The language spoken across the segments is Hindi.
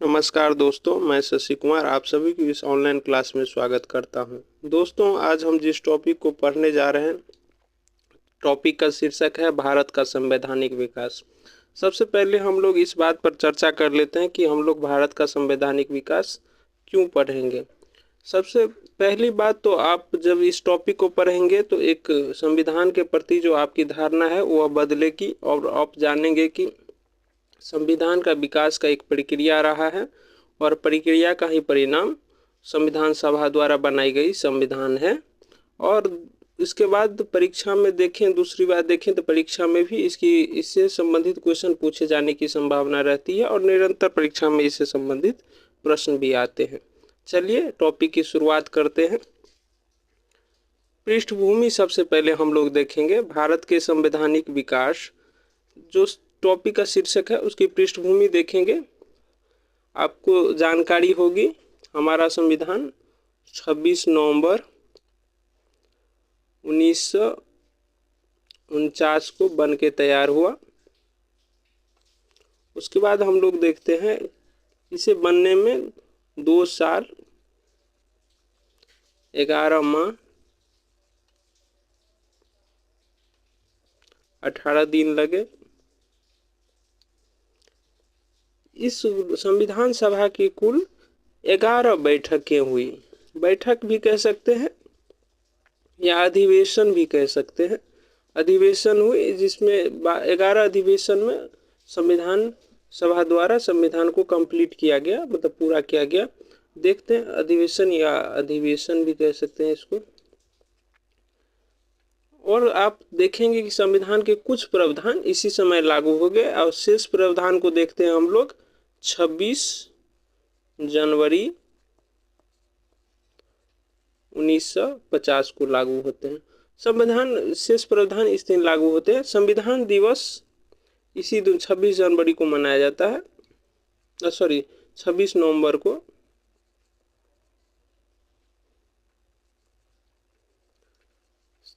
नमस्कार दोस्तों, मैं शशि कुमार आप सभी की इस ऑनलाइन क्लास में स्वागत करता हूं। दोस्तों, आज हम जिस टॉपिक को पढ़ने जा रहे हैं, टॉपिक का शीर्षक है भारत का संवैधानिक विकास। सबसे पहले हम लोग इस बात पर चर्चा कर लेते हैं कि हम लोग भारत का संवैधानिक विकास क्यों पढ़ेंगे। सबसे पहली बात तो आप जब इस टॉपिक को पढ़ेंगे तो एक संविधान के प्रति जो आपकी धारणा है वह बदलेगी और आप जानेंगे कि संविधान का विकास का एक प्रक्रिया रहा है और प्रक्रिया का ही परिणाम संविधान सभा द्वारा बनाई गई संविधान है। और इसके बाद परीक्षा में देखें, दूसरी बात देखें तो परीक्षा में भी इससे संबंधित क्वेश्चन पूछे जाने की संभावना रहती है और निरंतर परीक्षा में इससे संबंधित प्रश्न भी आते हैं। चलिए टॉपिक की शुरुआत करते हैं। पृष्ठभूमि सबसे पहले हम लोग देखेंगे भारत के संवैधानिक विकास, जो टॉपिक का शीर्षक है उसकी पृष्ठभूमि देखेंगे। आपको जानकारी होगी हमारा संविधान 26 नवंबर 1949 को बन के तैयार हुआ। उसके बाद हम लोग देखते हैं इसे बनने में 2 साल 11 माह 18 दिन लगे। इस संविधान सभा की कुल 11 बैठकें हुई। बैठक भी कह सकते हैं या अधिवेशन भी कह सकते हैं। अधिवेशन हुई जिसमें 11 अधिवेशन में संविधान सभा द्वारा संविधान को कंप्लीट किया गया, मतलब पूरा किया गया। देखते हैं अधिवेशन या अधिवेशन भी कह सकते हैं इसको। और आप देखेंगे कि संविधान के कुछ प्रावधान इसी समय लागू हो गए और शेष प्रावधान को देखते हैं हम लोग 26 जनवरी 1950 को लागू होते हैं। संविधान शेष प्रावधान इस दिन लागू होते हैं। संविधान दिवस इसी दिन 26 जनवरी को मनाया जाता है, 26 नवंबर को।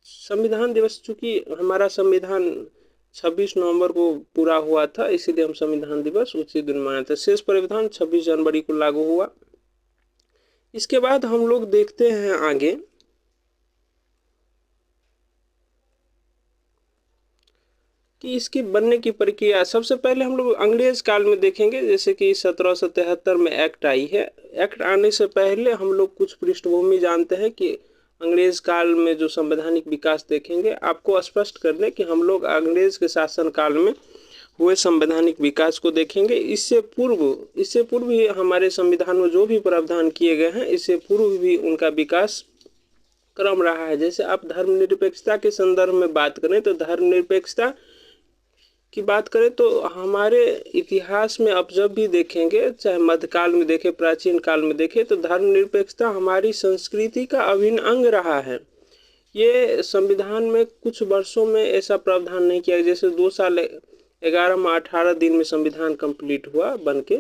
संविधान दिवस, चूंकि हमारा संविधान 26 नवंबर को पूरा हुआ था, इसीलिए हम संविधान दिवस उसी दिन मनाते हैं। शेष प्रावधान 26 जनवरी को लागू हुआ। इसके बाद हम लोग देखते हैं आगे कि इसकी बनने की प्रक्रिया। सबसे पहले हम लोग अंग्रेज काल में देखेंगे, जैसे कि 1773 में एक्ट आई है। एक्ट आने से पहले हम लोग कुछ पृष्ठभूमि जानते हैं कि अंग्रेज काल में जो संवैधानिक विकास देखेंगे, आपको स्पष्ट कर दें कि हम लोग अंग्रेज के शासन काल में हुए संवैधानिक विकास को देखेंगे। इससे पूर्व ही हमारे संविधान में जो भी प्रावधान किए गए हैं, इससे पूर्व भी उनका विकास क्रम रहा है। जैसे आप धर्मनिरपेक्षता के संदर्भ में बात करें तो धर्मनिरपेक्षता की बात करें तो हमारे इतिहास में आप जब भी देखेंगे, चाहे मध्यकाल में देखें, प्राचीन काल में देखें, तो धर्मनिरपेक्षता हमारी संस्कृति का अभिन्न अंग रहा है। ये संविधान में कुछ वर्षों में ऐसा प्रावधान नहीं किया, जैसे 2 साल 11 माह 18 दिन में संविधान कंप्लीट हुआ बनके।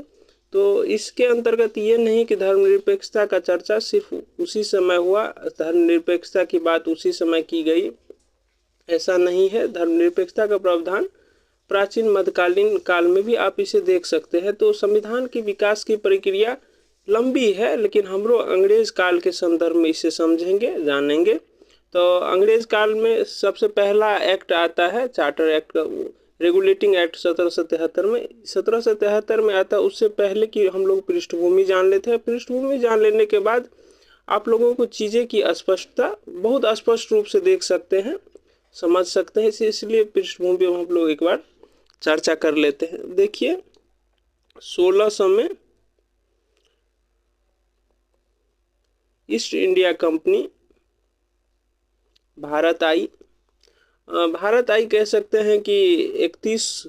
तो इसके अंतर्गत ये नहीं कि धर्मनिरपेक्षता का चर्चा सिर्फ उसी समय हुआ, धर्मनिरपेक्षता की बात उसी समय की गई, ऐसा नहीं है। धर्मनिरपेक्षता का प्रावधान प्राचीन मध्यकालीन काल में भी आप इसे देख सकते हैं। तो संविधान की विकास की प्रक्रिया लंबी है, लेकिन हम लोग अंग्रेज काल के संदर्भ में इसे समझेंगे, जानेंगे। तो अंग्रेज काल में सबसे पहला एक्ट आता है चार्टर एक्ट, रेगुलेटिंग एक्ट 1773 में। 1773 में आता है। उससे पहले की हम लोग पृष्ठभूमि जान लेते हैं। पृष्ठभूमि जान लेने के बाद आप लोगों को चीज़ें की स्पष्टता बहुत स्पष्ट रूप से देख सकते हैं, समझ सकते हैं। इसलिए पृष्ठभूमि में हम लोग एक बार चर्चा कर लेते हैं। देखिए 1600 में ईस्ट इंडिया कंपनी भारत आई। कह सकते हैं कि 31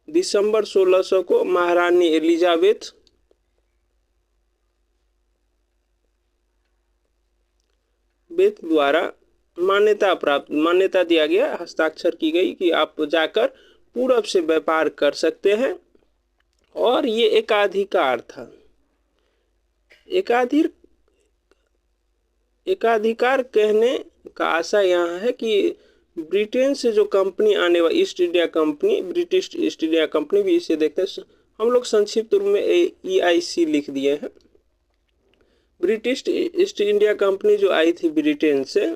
दिसंबर 1600 को महारानी एलिजाबेथ द्वारा मान्यता दिया गया, हस्ताक्षर की गई कि आप जाकर पूरब से व्यापार कर सकते हैं। और ये एकाधिकार था। एकाधिकार कहने का आशय यहाँ है कि ब्रिटेन से जो कंपनी आने वाली east India company, British east India company भी इसे देखते हैं, हम लोग संक्षिप्त रूप में EIC लिख दिए हैं। ब्रिटिश ईस्ट इंडिया कंपनी जो आई थी ब्रिटेन से,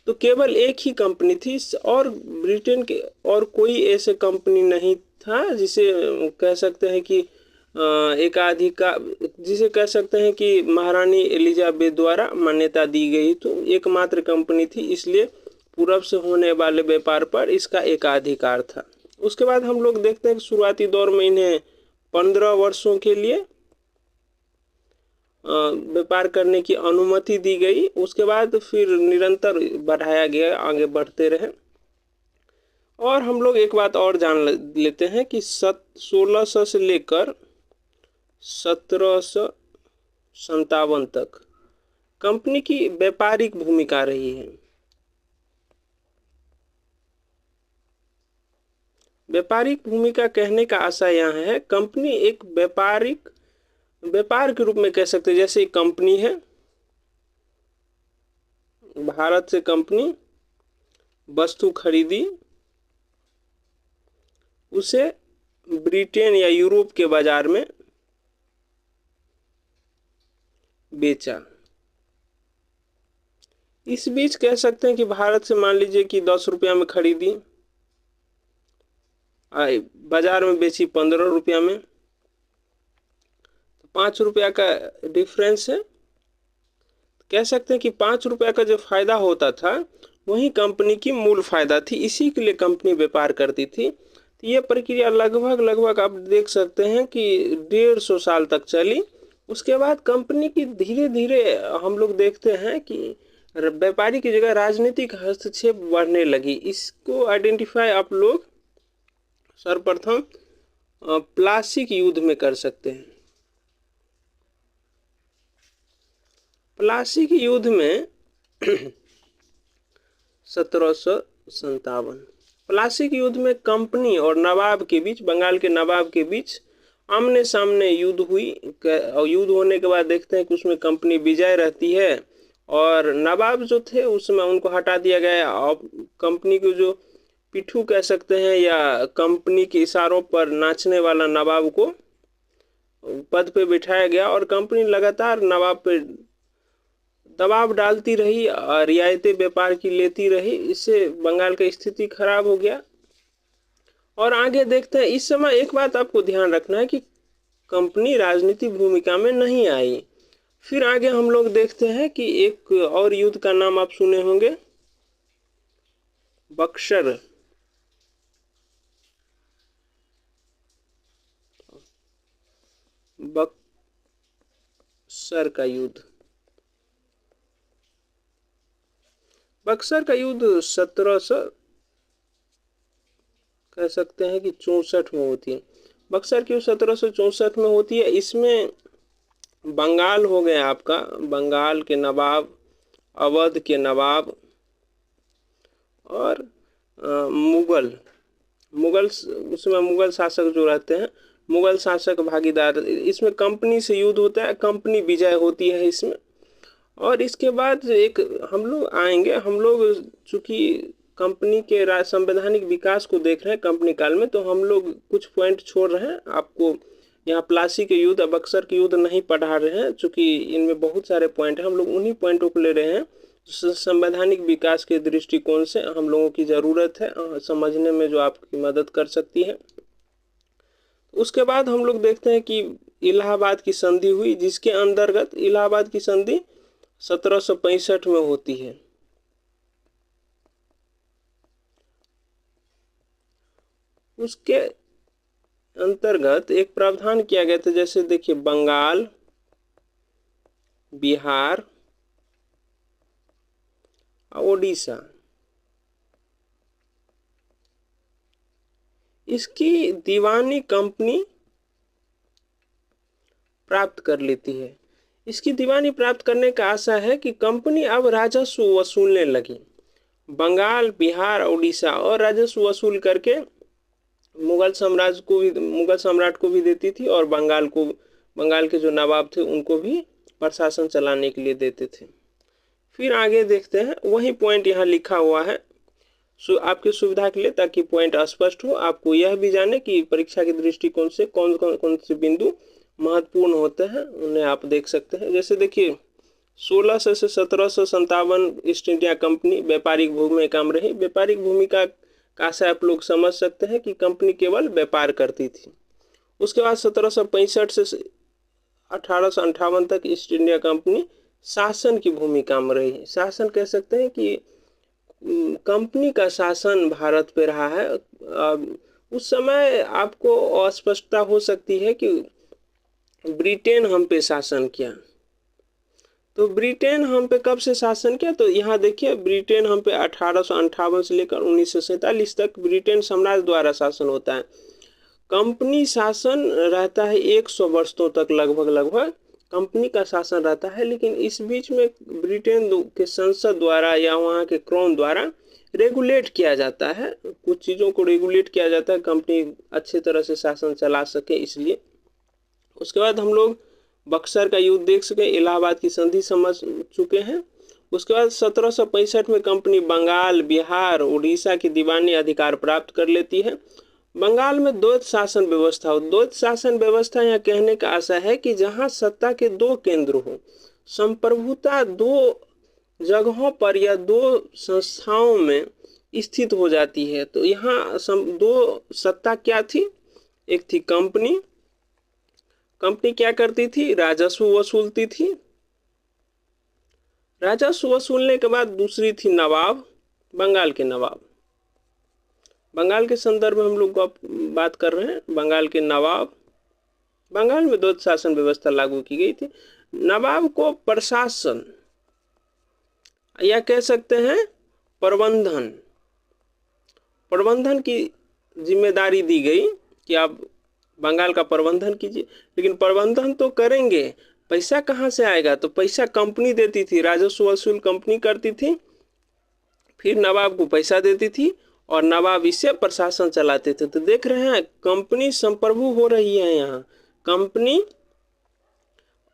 तो केवल एक ही कंपनी थी और ब्रिटेन के और कोई ऐसे कंपनी नहीं था जिसे कह सकते हैं कि जिसे कह सकते हैं कि महारानी एलिजाबेथ द्वारा मान्यता दी गई, तो एकमात्र कंपनी थी, इसलिए पूरब से होने वाले व्यापार पर इसका एकाधिकार था। उसके बाद हम लोग देखते हैं कि शुरुआती दौर में इन्हें 15 वर्षों के लिए व्यापार करने की अनुमति दी गई। उसके बाद फिर निरंतर बढ़ाया गया, आगे बढ़ते रहे। और हम लोग एक बात और जान लेते हैं कि 1600 से लेकर 1757 तक कंपनी की व्यापारिक भूमिका रही है। व्यापारिक भूमिका कहने का आशय यहाँ है, कंपनी एक व्यापार के रूप में कह सकते हैं। जैसे कंपनी है, भारत से कंपनी वस्तु खरीदी, उसे ब्रिटेन या यूरोप के बाजार में बेचा। इस बीच कह सकते हैं कि भारत से मान लीजिए कि 10 रुपया में खरीदी, बाजार में बेची 15 रुपया में, तो 5 रुपया का डिफरेंस है। कह सकते हैं कि 5 रुपया का जो फायदा होता था वही कंपनी की मूल फायदा थी, इसी के लिए कंपनी व्यापार करती थी। तो ये प्रक्रिया लगभग आप देख सकते हैं कि 150 साल तक चली। उसके बाद कंपनी की धीरे धीरे हम लोग देखते हैं कि व्यापारी की जगह राजनीतिक हस्तक्षेप बढ़ने लगी। इसको आइडेंटिफाई आप लोग सर्वप्रथम प्लासी के युद्ध में कर सकते हैं। प्लासी के युद्ध में 1757 प्लासी के युद्ध में कंपनी और नवाब के बीच, बंगाल के नवाब के बीच आमने सामने युद्ध हुई। और युद्ध होने के बाद देखते हैं कि उसमें कंपनी विजय रहती है और नवाब जो थे उसमें उनको हटा दिया गया। और कंपनी को जो पिट्ठू कह सकते हैं या कंपनी के इशारों पर नाचने वाला नवाब को पद पे बिठाया गया और कंपनी लगातार नवाब पे दबाव डालती रही, रियायतें व्यापार की लेती रही। इससे बंगाल की स्थिति खराब हो गया। और आगे देखते हैं, इस समय एक बात आपको ध्यान रखना है कि कंपनी राजनीतिक भूमिका में नहीं आई। फिर आगे हम लोग देखते हैं कि एक और युद्ध का नाम आप सुने होंगे, बक्सर का युद्ध। बक्सर का युद्ध 1700 कह सकते हैं कि 64 में होती है। बक्सर की 1764 में होती है। इसमें बंगाल हो गया आपका, बंगाल के नवाब, अवध के नवाब और मुगल उसमें मुगल शासक जो रहते हैं, मुगल शासक भागीदार। इसमें कंपनी से युद्ध होता है, कंपनी विजय होती है इसमें। और इसके बाद एक हम लोग आएंगे, हम लोग चूंकि कंपनी के संवैधानिक विकास को देख रहे हैं कंपनी काल में, तो हम लोग कुछ पॉइंट छोड़ रहे हैं। आपको यहाँ प्लासी के युद्ध, बक्सर के युद्ध नहीं पढ़ा रहे हैं, चूंकि इनमें बहुत सारे पॉइंट हैं। हम लोग उन्हीं पॉइंटों को ले रहे हैं संवैधानिक विकास के दृष्टिकोण से हम लोगों की ज़रूरत है समझने में, जो आपकी मदद कर सकती है। उसके बाद हम लोग देखते हैं कि इलाहाबाद की संधि हुई, जिसके अंतर्गत इलाहाबाद की संधि 1765 में होती है। उसके अंतर्गत एक प्रावधान किया गया था, जैसे देखिए बंगाल, बिहार, ओडिशा, इसकी दीवानी कंपनी प्राप्त कर लेती है। इसकी दीवानी प्राप्त करने का आशा है कि कंपनी अब राजस्व वसूलने लगी। बंगाल, बिहार, ओडिशा और राजस्व वसूल करके मुगल सम्राट को भी देती थी और बंगाल के जो नवाब थे उनको भी प्रशासन चलाने के लिए देते थे। फिर आगे देखते हैं, वही पॉइंट यहाँ लिखा हुआ है, आपकी सुविधा के लिए, ताकि पॉइंट स्पष्ट हो, आपको यह भी जाने कि परीक्षा के दृष्टिकोण से कौन से बिंदु महत्वपूर्ण होते हैं, उन्हें आप देख सकते हैं। जैसे देखिए 1600 से 1757 ईस्ट इंडिया कंपनी व्यापारिक भूमि में काम रही। व्यापारिक भूमिका का से आप लोग समझ सकते हैं कि कंपनी केवल व्यापार करती थी। उसके बाद 1765 से 1858 तक ईस्ट इंडिया कंपनी शासन की भूमिका में रही। शासन कह सकते हैं कि कंपनी का शासन भारत पे रहा है। उस समय आपको अस्पष्टता हो सकती है कि ब्रिटेन हम पे शासन किया, तो ब्रिटेन हम पे कब से शासन किया, तो यहाँ देखिए ब्रिटेन हम पे 1858 से लेकर 1947 तक ब्रिटेन साम्राज्य द्वारा शासन होता है। कंपनी शासन रहता है 100 वर्षों तक लगभग कंपनी का शासन रहता है। लेकिन इस बीच में ब्रिटेन के संसद द्वारा या वहाँ के क्राउन द्वारा रेगुलेट किया जाता है, कुछ चीज़ों को रेगुलेट किया जाता है, कंपनी अच्छे तरह से शासन चला सके इसलिए। उसके बाद हम लोग बक्सर का युद्ध देख सके, इलाहाबाद की संधि समझ चुके हैं। उसके बाद 1765 में कंपनी बंगाल, बिहार, उड़ीसा की दीवानी अधिकार प्राप्त कर लेती है। बंगाल में द्वैत शासन व्यवस्था हो। द्वैत शासन व्यवस्था यहाँ कहने का आशा है कि जहाँ सत्ता के दो केंद्र हो, संप्रभुता दो जगहों पर या दो संस्थाओं में स्थित हो जाती है। तो यहाँ दो सत्ता क्या थी, एक थी कंपनी क्या करती थी, राजस्व वसूलती थी। राजस्व वसूलने के बाद दूसरी थी नवाब, बंगाल के नवाब। बंगाल के संदर्भ में हम लोग बात कर रहे हैं। बंगाल के नवाब, बंगाल में द्वैत शासन व्यवस्था लागू की गई थी। नवाब को प्रशासन या कह सकते हैं प्रबंधन की जिम्मेदारी दी गई कि आप बंगाल का प्रबंधन कीजिए। लेकिन प्रबंधन तो करेंगे, पैसा कहाँ से आएगा, तो पैसा कंपनी देती थी, राजस्व वसूल कंपनी करती थी, फिर नवाब को पैसा देती थी और नवाब इससे प्रशासन चलाते थे। तो देख रहे हैं कंपनी संप्रभु हो रही है। यहाँ कंपनी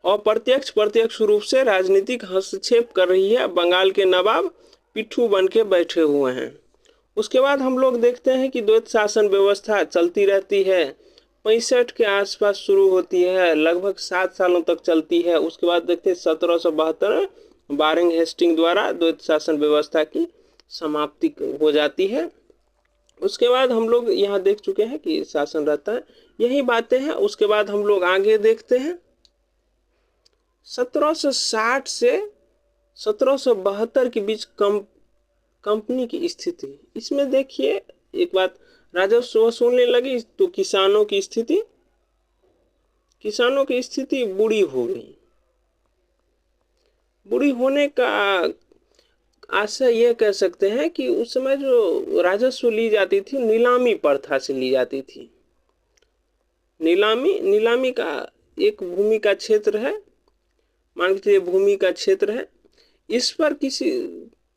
अप्रत्यक्ष प्रत्यक्ष रूप से राजनीतिक हस्तक्षेप कर रही है। बंगाल के नवाब पिट्ठू बन के बैठे हुए हैं। उसके बाद हम लोग देखते हैं कि द्वैत शासन व्यवस्था चलती रहती है। 65 के आसपास शुरू होती है, लगभग 7 सालों तक चलती है। उसके बाद देखते हैं 1772 वारेन हेस्टिंग द्वारा द्वैत शासन व्यवस्था की समाप्ति हो जाती है। उसके बाद हम लोग यहाँ देख चुके हैं कि शासन रहता है, यही बातें हैं। उसके बाद हम लोग आगे देखते हैं 1760 से 1772 के बीच कंपनी की स्थिति। इसमें देखिए एक बात, राजस्व वसूलने लगी तो किसानों की स्थिति बुरी हो गई। बुरी होने का आशय यह कह सकते हैं कि उस समय जो राजस्व ली जाती थी नीलामी प्रथा से ली जाती थी। नीलामी का एक भूमि का क्षेत्र है, मान लीजिए भूमि का क्षेत्र है, इस पर किसी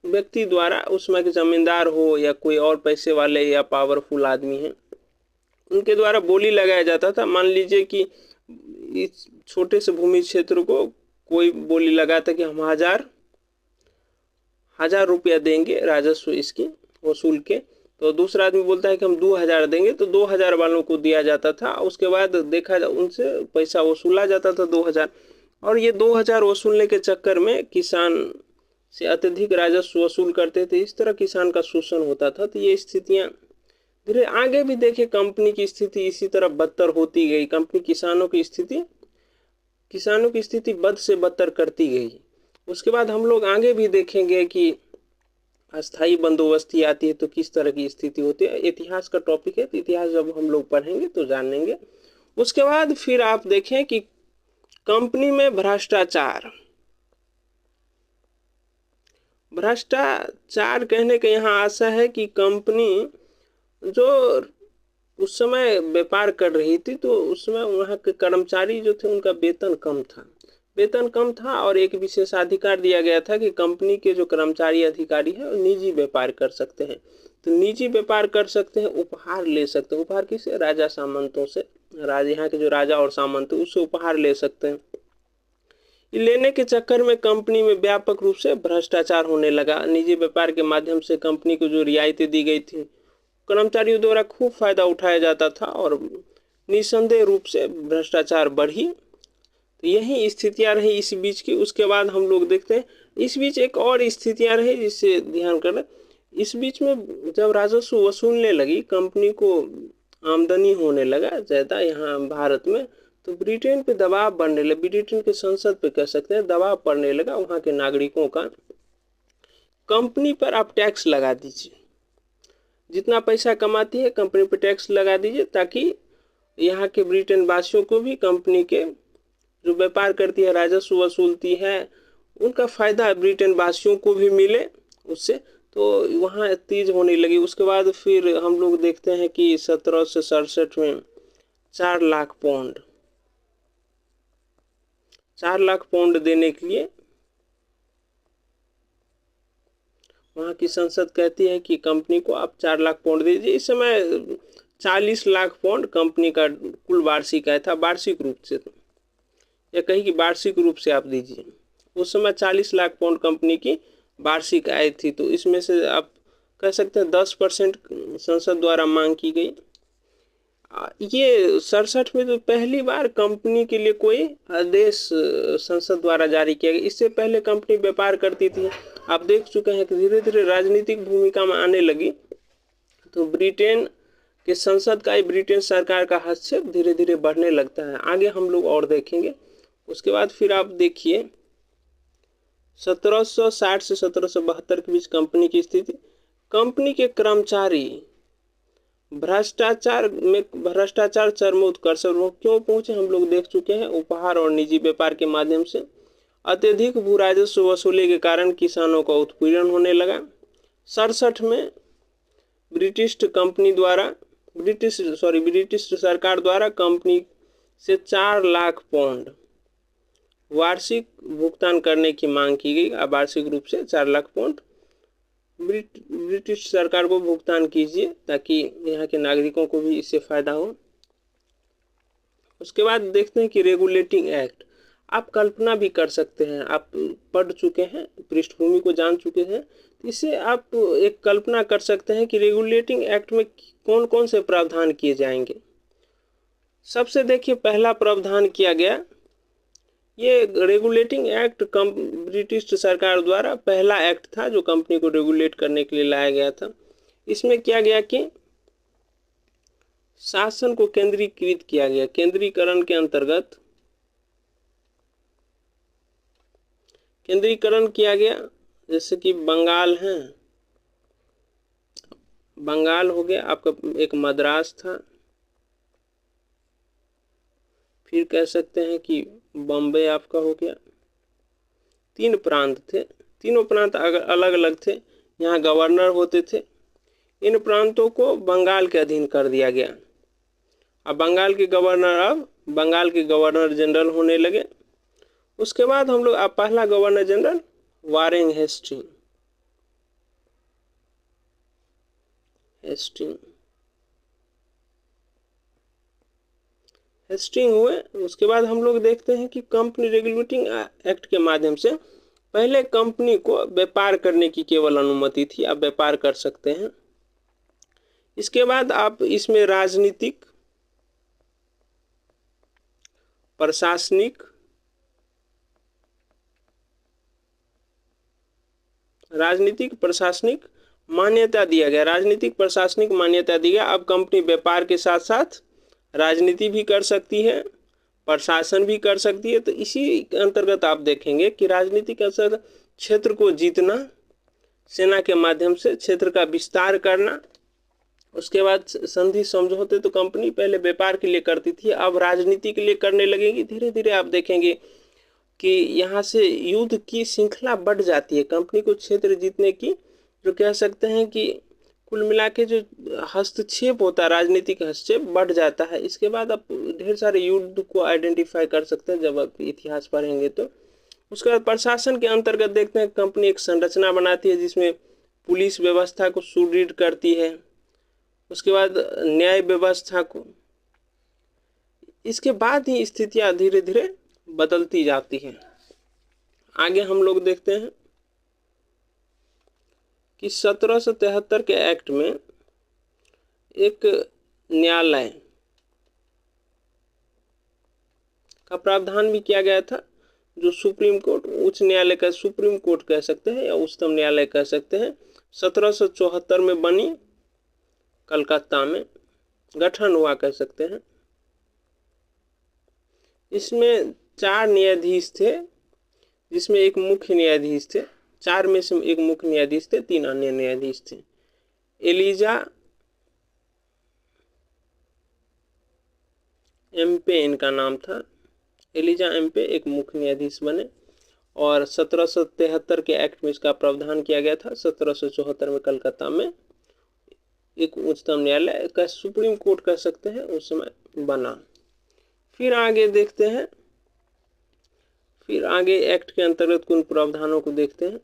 व्यक्ति द्वारा, उसमें के जमींदार हो या कोई और पैसे वाले या पावरफुल आदमी हैं, उनके द्वारा बोली लगाया जाता था। मान लीजिए कि इस छोटे से भूमि क्षेत्र को कोई बोली लगाता कि हम हजार रुपया देंगे राजस्व इसकी वसूल के, तो दूसरा आदमी बोलता है कि हम 2000 देंगे, तो 2000 वालों को दिया जाता था। उसके बाद देखा उनसे पैसा वसूला जाता था 2000, और ये 2000 वसूलने के चक्कर में किसान से अत्यधिक राजस्व वसूल करते थे। इस तरह किसान का शोषण होता था। तो ये स्थितियां धीरे आगे भी देखे, कंपनी की स्थिति इसी तरह बदतर होती गई। कंपनी किसानों की स्थिति बद से बदतर करती गई। उसके बाद हम लोग आगे भी देखेंगे कि अस्थाई बंदोबस्ती आती है तो किस तरह की स्थिति होती है। इतिहास का टॉपिक है, तो इतिहास जब हम लोग पढ़ेंगे तो जानेंगे। उसके बाद फिर आप देखें कि कंपनी में भ्रष्टाचार कहने का यहाँ आशा है कि कंपनी जो उस समय व्यापार कर रही थी, तो उसमें वहाँ के कर्मचारी जो थे उनका वेतन कम था और एक विशेषाधिकार दिया गया था कि कंपनी के जो कर्मचारी अधिकारी हैं निजी व्यापार कर सकते हैं। तो निजी व्यापार कर सकते हैं, उपहार ले सकते हैं। उपहार किसे? राजा सामंतों से, यहाँ के जो राजा और सामंत उससे उपहार ले सकते हैं। लेने के चक्कर में कंपनी में व्यापक रूप से भ्रष्टाचार होने लगा। निजी व्यापार के माध्यम से कंपनी को जो रियायतें दी गई थी, कर्मचारियों द्वारा खूब फायदा उठाया जाता था और निसंदेह रूप से भ्रष्टाचार बढ़ी। तो यही स्थितियां रही इस बीच की। उसके बाद हम लोग देखते हैं इस बीच एक और स्थितियां रही जिससे ध्यान करना। इस बीच में जब राजस्व वसूलने लगी, कंपनी को आमदनी होने लगा ज़्यादा यहाँ भारत में, तो ब्रिटेन पे दबाव बढ़ने लगा। ब्रिटेन के संसद पे कह सकते हैं दबाव पड़ने लगा वहाँ के नागरिकों का, कंपनी पर आप टैक्स लगा दीजिए, जितना पैसा कमाती है कंपनी पर टैक्स लगा दीजिए, ताकि यहाँ के ब्रिटेन वासियों को भी कंपनी के जो व्यापार करती है, राजस्व वसूलती है, उनका फायदा ब्रिटेन वासियों को भी मिले उससे। तो वहाँ तीज होने लगी। उसके बाद फिर हम लोग देखते हैं कि 1767 में 4 लाख पाउंड 4 लाख पाउंड देने के लिए वहाँ की संसद कहती है कि कंपनी को आप 4 लाख पाउंड दीजिए। इस समय 40 लाख पाउंड कंपनी का कुल वार्षिक आय था, वार्षिक रूप से, या कहीं कि वार्षिक रूप से आप दीजिए। उस समय 40 लाख पाउंड कंपनी की वार्षिक आय थी। तो इसमें से आप कह सकते हैं 10% संसद द्वारा मांग की गई। ये 67 में तो पहली बार कंपनी के लिए कोई आदेश संसद द्वारा जारी किया गया। इससे पहले कंपनी व्यापार करती थी। आप देख चुके हैं कि धीरे धीरे राजनीतिक भूमिका में आने लगी, तो ब्रिटेन के संसद का, ब्रिटेन सरकार का हस्तक्षेप धीरे धीरे बढ़ने लगता है। आगे हम लोग और देखेंगे। उसके बाद फिर आप देखिए 1760 से 1772 के बीच कंपनी की स्थिति। कंपनी के कर्मचारी भ्रष्टाचार चरमोत्कर्ष क्यों पहुंचे, हम लोग देख चुके हैं। उपहार और निजी व्यापार के माध्यम से अत्यधिक भू राजस्व वसूली के कारण किसानों का उत्पीड़न होने लगा। 67 में ब्रिटिश सरकार द्वारा कंपनी से 4 लाख पाउंड वार्षिक भुगतान करने की मांग की गई। अब वार्षिक रूप से 4 लाख पाउंड ब्रिटिश सरकार को भुगतान कीजिए, ताकि यहाँ के नागरिकों को भी इससे फायदा हो। उसके बाद देखते हैं कि रेगुलेटिंग एक्ट। आप कल्पना भी कर सकते हैं, आप पढ़ चुके हैं, पृष्ठभूमि को जान चुके हैं, तो इससे आप एक कल्पना कर सकते हैं कि रेगुलेटिंग एक्ट में कौन कौन से प्रावधान किए जाएंगे। सबसे देखिए पहला प्रावधान किया गया, ये रेगुलेटिंग एक्ट ब्रिटिश सरकार द्वारा पहला एक्ट था जो कंपनी को रेगुलेट करने के लिए लाया गया था। इसमें किया गया कि शासन को केंद्रीकृत किया गया। केंद्रीकरण के अंतर्गत केंद्रीकरण किया गया, जैसे कि बंगाल है, बंगाल हो गया आपका, एक मद्रास था, फिर कह सकते हैं कि बॉम्बे आपका हो गया। 3 प्रांत थे, तीनों प्रांत अलग अलग थे, यहाँ गवर्नर होते थे। इन प्रांतों को बंगाल के अधीन कर दिया गया। अब बंगाल के गवर्नर जनरल होने लगे। उसके बाद हम लोग पहला गवर्नर जनरल वारेन हेस्टिंग हुए। उसके बाद हम लोग देखते हैं कि कंपनी रेगुलेटिंग एक्ट के माध्यम से पहले कंपनी को व्यापार करने की केवल अनुमति थी, आप व्यापार कर सकते हैं। इसके बाद आप इसमें राजनीतिक, प्रशासनिक मान्यता दिया गया। राजनीतिक प्रशासनिक मान्यता दी गया। अब कंपनी व्यापार के साथ साथ राजनीति भी कर सकती है, प्रशासन भी कर सकती है। तो इसी अंतर्गत आप देखेंगे कि राजनीतिक असर क्षेत्र को जीतना, सेना के माध्यम से क्षेत्र का विस्तार करना। उसके बाद संधि समझौते तो कंपनी पहले व्यापार के लिए करती थी, अब राजनीति के लिए करने लगेगी। धीरे धीरे आप देखेंगे कि यहाँ से युद्ध की श्रृंखला बढ़ जाती है। कंपनी को क्षेत्र जीतने की जो कह सकते हैं कि कुल मिला के जो हस्तक्षेप होता है, राजनीतिक हस्तक्षेप बढ़ जाता है। इसके बाद आप ढेर सारे युद्ध को आइडेंटिफाई कर सकते हैं जब आप इतिहास पढ़ेंगे तो। उसके बाद प्रशासन के अंतर्गत देखते हैं कंपनी एक संरचना बनाती है जिसमें पुलिस व्यवस्था को सुदृढ़ करती है। उसके बाद न्याय व्यवस्था को, इसके बाद ही स्थितियां धीरे धीरे बदलती जाती हैं। आगे हम लोग देखते हैं कि 1773 के एक्ट में एक न्यायालय का प्रावधान भी किया गया था, जो सुप्रीम कोर्ट, उच्च न्यायालय का सुप्रीम कोर्ट कह सकते हैं या उच्चतम न्यायालय कह सकते हैं, 1774 में बनी, कलकत्ता में गठन हुआ कह सकते हैं। इसमें 4 न्यायाधीश थे, जिसमें एक मुख्य न्यायाधीश थे, 4 में से एक मुख्य न्यायाधीश थे, 3 अन्य न्यायाधीश थे। एलिजा एम्पे इनका नाम था। एलिजा एम्पे एक मुख्य न्यायाधीश बने और 1773 के एक्ट में इसका प्रावधान किया गया था। 1774 में कलकत्ता में एक उच्चतम न्यायालय का सुप्रीम कोर्ट कह सकते हैं उस समय बना। फिर आगे देखते हैं, फिर आगे एक्ट के अंतर्गत कुछ प्रावधानों को देखते हैं।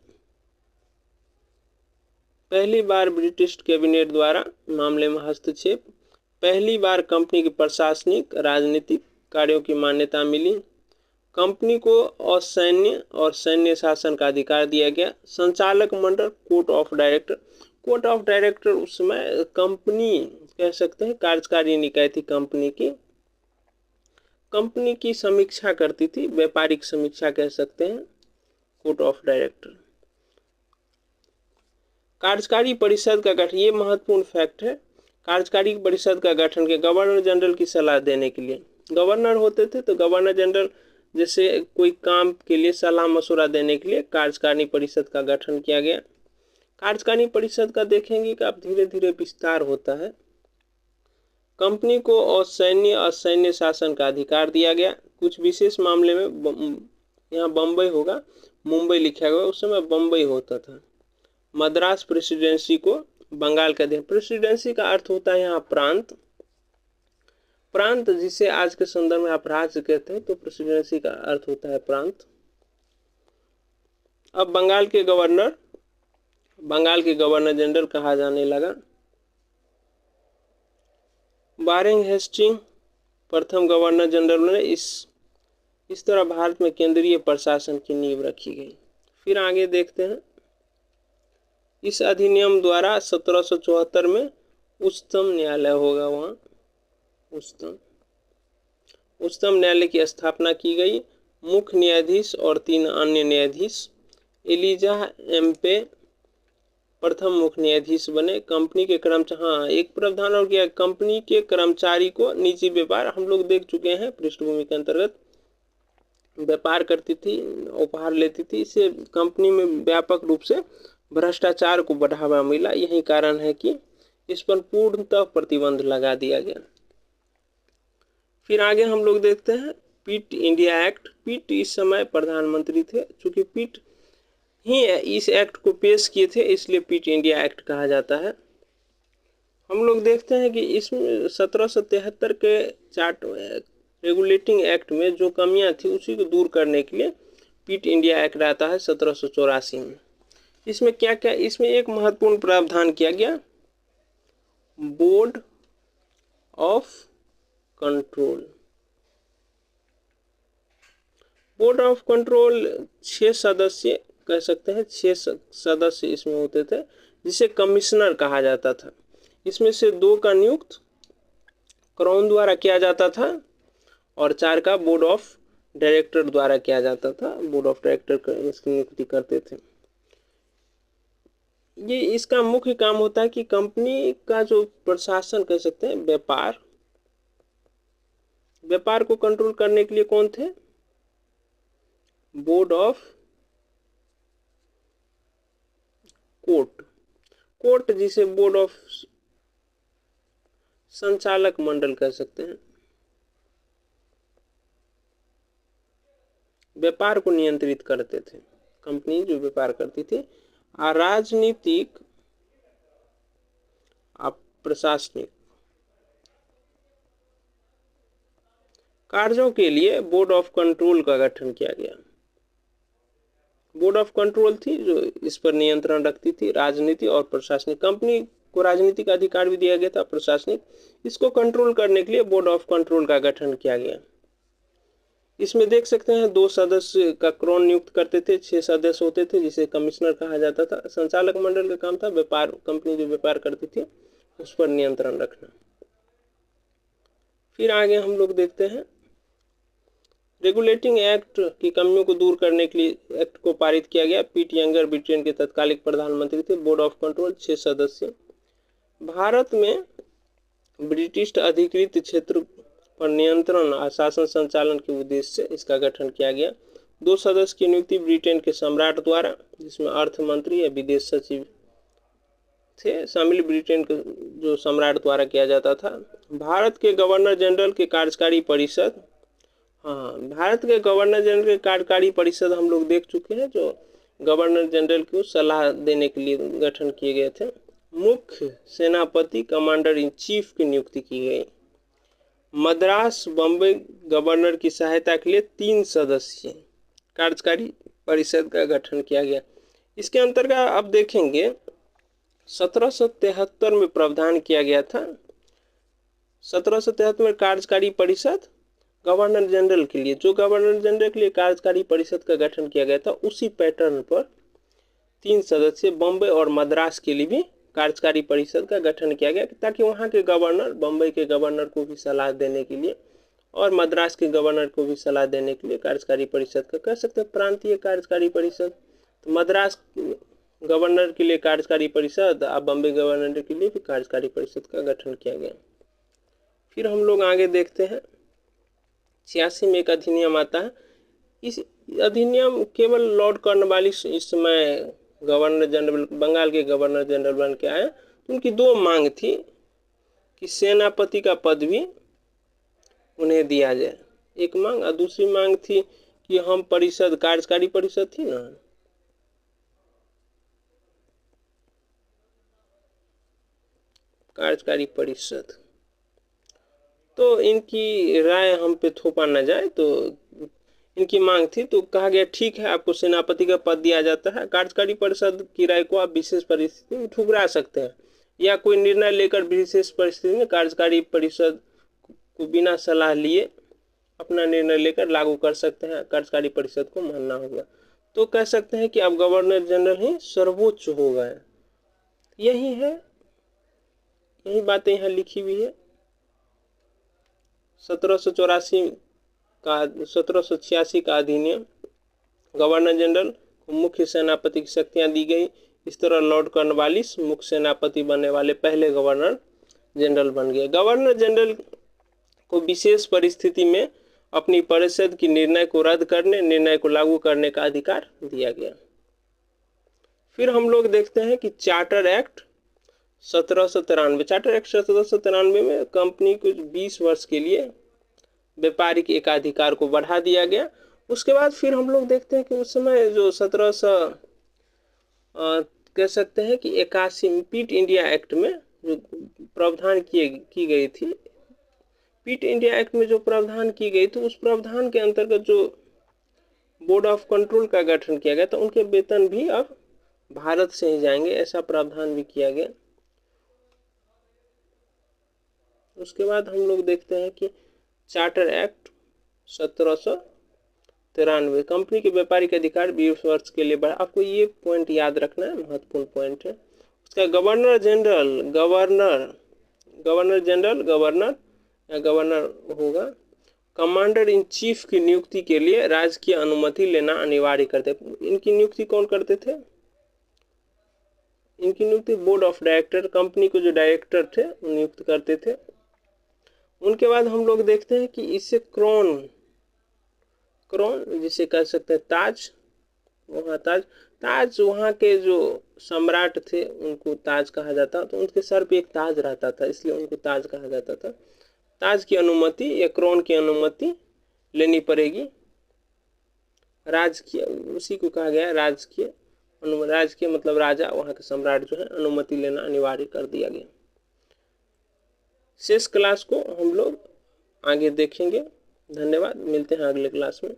पहली बार ब्रिटिश कैबिनेट द्वारा मामले में हस्तक्षेप। पहली बार कंपनी की प्रशासनिक राजनीतिक कार्यों की मान्यता मिली। कंपनी को असैन्य और सैन्य शासन का अधिकार दिया गया। संचालक मंडल court of director, court of director उस समय कंपनी कह सकते हैं कार्यकारी निकाय थी, कंपनी की समीक्षा करती थी, व्यापारिक समीक्षा कह सकते हैं, कोर्ट ऑफ डायरेक्टर। कार्यकारी परिषद का गठन, ये महत्वपूर्ण फैक्ट है, कार्यकारी परिषद का गठन के गवर्नर जनरल की सलाह देने के लिए। गवर्नर होते थे तो गवर्नर जनरल जैसे कोई काम के लिए सलाह मशवरा देने के लिए कार्यकारी परिषद का गठन किया गया। कार्यकारी परिषद का देखेंगे कि अब धीरे धीरे विस्तार होता है। कंपनी को असैन्य शासन का अधिकार दिया गया। कुछ विशेष मामले में, यहाँ बम्बई होगा, मुंबई लिखा गया, उस समय बम्बई होता था। मद्रास प्रेसिडेंसी को बंगाल का अधीन, प्रेसिडेंसी का अर्थ होता है यहाँ प्रांत, प्रांत जिसे आज के संदर्भ में आप राज्य कहते हैं, तो प्रेसिडेंसी का अर्थ होता है प्रांत। अब बंगाल के गवर्नर जनरल कहा जाने लगा। वारेन हेस्टिंग प्रथम गवर्नर जनरल ने इस तरह भारत में केंद्रीय प्रशासन की नींव रखी गई। फिर आगे देखते हैं, इस अधिनियम द्वारा 1774 में उच्चतम न्यायालय होगा, वहाँ उच्चतम न्यायालय की स्थापना की गई। मुख्य न्यायाधीश और 3 अन्य न्यायाधीश। एलिजा एम्पे प्रथम मुख्य न्यायाधीश बने। कंपनी के कर्मचारी, हाँ एक प्रावधान और किया, कंपनी के कर्मचारी को निजी व्यापार, हम लोग देख चुके हैं पृष्ठभूमि के अंतर्गत, व्यापार करती थी, उपहार लेती थी, इससे कंपनी में व्यापक रूप से भ्रष्टाचार को बढ़ावा मिला। यही कारण है कि इस पर पूर्णतः प्रतिबंध लगा दिया गया। फिर आगे हम लोग देखते हैं पिट इंडिया एक्ट। पिट इस समय प्रधानमंत्री थे, चूंकि पिट ही इस एक्ट को पेश किए थे, इसलिए पिट इंडिया एक्ट कहा जाता है। हम लोग देखते हैं कि इसमें 1773 के चार्ट रेगुलेटिंग एक्ट में जो कमियां थी उसी को दूर करने के लिए पिट इंडिया एक्ट आता है 1784 में। इसमें क्या क्या, इसमें एक महत्वपूर्ण प्रावधान किया गया, board of control. Board of control 6 सदस्य कह सकते हैं, 6 सदस्य इसमें होते थे, जिसे कमिश्नर कहा जाता था। इसमें से 2 का नियुक्त क्राउन द्वारा किया जाता था और 4 का बोर्ड ऑफ डायरेक्टर द्वारा किया जाता था। बोर्ड ऑफ डायरेक्टर इसकी नियुक्ति करते थे। ये इसका मुख्य काम होता है कि कंपनी का जो प्रशासन कह सकते हैं, व्यापार को कंट्रोल करने के लिए कौन थे, बोर्ड ऑफ कोर्ट जिसे बोर्ड ऑफ संचालक मंडल कह सकते हैं, व्यापार को नियंत्रित करते थे। कंपनी जो व्यापार करती थी, राजनीतिक प्रशासनिक कार्यों के लिए बोर्ड ऑफ कंट्रोल का गठन किया गया। बोर्ड ऑफ कंट्रोल थी जो इस पर नियंत्रण रखती थी, राजनीति और प्रशासनिक। कंपनी को राजनीतिक अधिकार भी दिया गया था, प्रशासनिक, इसको कंट्रोल करने के लिए बोर्ड ऑफ कंट्रोल का गठन किया गया। इसमें देख सकते हैं 2 सदस्य का क्रोन नियुक्त करते थे, 6 सदस्य होते थे जिसे कमिश्नर कहा जाता था। संचालक मंडल का काम था व्यापार, कंपनी जो व्यापार करती थी उस पर नियंत्रण रखना। फिर आगे हम लोग देखते हैं रेगुलेटिंग एक्ट की कमियों को दूर करने के लिए एक्ट को पारित किया गया। पीट यंगर ब्रिटेन के तत्कालिक प्रधानमंत्री थे। बोर्ड ऑफ कंट्रोल 6 सदस्य। भारत में ब्रिटिश अधिकृत क्षेत्र पर नियंत्रण और शासन संचालन के उद्देश्य से इसका गठन किया गया। 2 सदस्य की नियुक्ति ब्रिटेन के सम्राट द्वारा, जिसमें अर्थ मंत्री या विदेश सचिव थे शामिल, ब्रिटेन के जो सम्राट द्वारा किया जाता था। भारत के गवर्नर जनरल के कार्यकारी परिषद, हाँ, भारत के गवर्नर जनरल के कार्यकारी परिषद हम लोग देख चुके हैं, जो गवर्नर जनरल को सलाह देने के लिए गठन किए गए थे। मुख्य सेनापति कमांडर इन चीफ की नियुक्ति की गई। मद्रास बम्बई गवर्नर की सहायता के लिए 3 सदस्य कार्यकारी परिषद का गठन किया गया। इसके अंतर्गत अब देखेंगे 1773 में प्रावधान किया गया था। 1773 में कार्यकारी परिषद गवर्नर जनरल के लिए, जो गवर्नर जनरल के लिए कार्यकारी परिषद का गठन किया गया था, उसी पैटर्न पर 3 सदस्य बम्बई और मद्रास के लिए भी कार्यकारी परिषद का गठन किया गया, ताकि वहाँ के गवर्नर, बम्बई के गवर्नर को भी सलाह देने के लिए और मद्रास के गवर्नर को भी सलाह देने के लिए कार्यकारी परिषद का, कह सकते हैं प्रांतीय कार्यकारी परिषद। तो मद्रास गवर्नर के लिए कार्यकारी परिषद और बम्बई गवर्नर के लिए भी कार्यकारी परिषद का गठन किया गया। फिर हम लोग आगे देखते हैं 86 में एक अधिनियम आता है। इस अधिनियम केवल लॉर्ड कॉर्नवालिस इस समय गवर्नर जनरल, बंगाल के गवर्नर जनरल बन के आए। तो उनकी 2 मांग थी कि सेनापति का पद भी उन्हें दिया जाए, एक मांग, और दूसरी मांग थी कि हम परिषद, कार्यकारी परिषद थी ना, कार्यकारी परिषद, तो इनकी राय हम पे थोपा न जाए, तो इनकी मांग थी। तो कहा गया ठीक है, आपको सेनापति का पद दिया जाता है, कार्यकारी परिषद की राय को आप विशेष परिस्थिति में ठुकरा सकते हैं, या कोई निर्णय लेकर विशेष परिस्थिति में कार्यकारी परिषद को बिना सलाह लिए अपना निर्णय लेकर लागू कर सकते हैं, कार्यकारी परिषद को मानना होगा। तो कह सकते हैं कि अब गवर्नर जनरल ही सर्वोच्च हो गए। यही है, यही बातें यहाँ लिखी हुई है। 1786 का अधिनियम, गवर्नर जनरल को मुख्य सेनापति की शक्तियां दी गई। इस तरह लॉर्ड कॉर्नवालिस मुख्य सेनापति बनने वाले पहले गवर्नर जनरल बन गए। गवर्नर जनरल को विशेष परिस्थिति में अपनी परिषद की निर्णय को रद्द करने, निर्णय को लागू करने का अधिकार दिया गया। फिर हम लोग देखते हैं कि चार्टर एक्ट 1793, चार्टर एक्ट 1793 में कंपनी को 20 वर्ष के लिए व्यापारिक एकाधिकार को बढ़ा दिया गया। उसके बाद फिर हम लोग देखते हैं कि उस समय जो 1700 कह सकते हैं कि 81 पीट इंडिया एक्ट में जो प्रावधान की गई थी, पीट इंडिया एक्ट में जो प्रावधान की गई थी, उस प्रावधान के अंतर्गत जो बोर्ड ऑफ कंट्रोल का गठन किया गया था, उनके वेतन भी अब भारत से ही जाएंगे, ऐसा प्रावधान भी किया गया। उसके बाद हम लोग देखते हैं कि चार्टर एक्ट 1793, कंपनी के व्यापारिक अधिकार 20 वर्ष के लिए बढ़ा। आपको ये पॉइंट याद रखना है, महत्वपूर्ण पॉइंट है। उसका गवर्नर होगा। कमांडर इन चीफ की नियुक्ति के लिए राजकीय अनुमति लेना अनिवार्य करते। इनकी नियुक्ति कौन करते थे? इनकी नियुक्ति बोर्ड ऑफ डायरेक्टर, कंपनी को जो डायरेक्टर थे वो नियुक्त करते थे। उनके बाद हम लोग देखते हैं कि इससे क्रोन जिसे कह सकते हैं ताज, ताज वहाँ के जो सम्राट थे उनको ताज कहा जाता, तो उनके सर पे एक ताज रहता था, इसलिए उनको ताज कहा जाता था। ताज की अनुमति या क्रोन की अनुमति लेनी पड़ेगी। राजकीय, उसी को कहा गया राजकीय मतलब राजा, वहाँ के सम्राट जो है, अनुमति लेना अनिवार्य कर दिया गया। शेष क्लास को हम लोग आगे देखेंगे। धन्यवाद, मिलते हैं अगले क्लास में।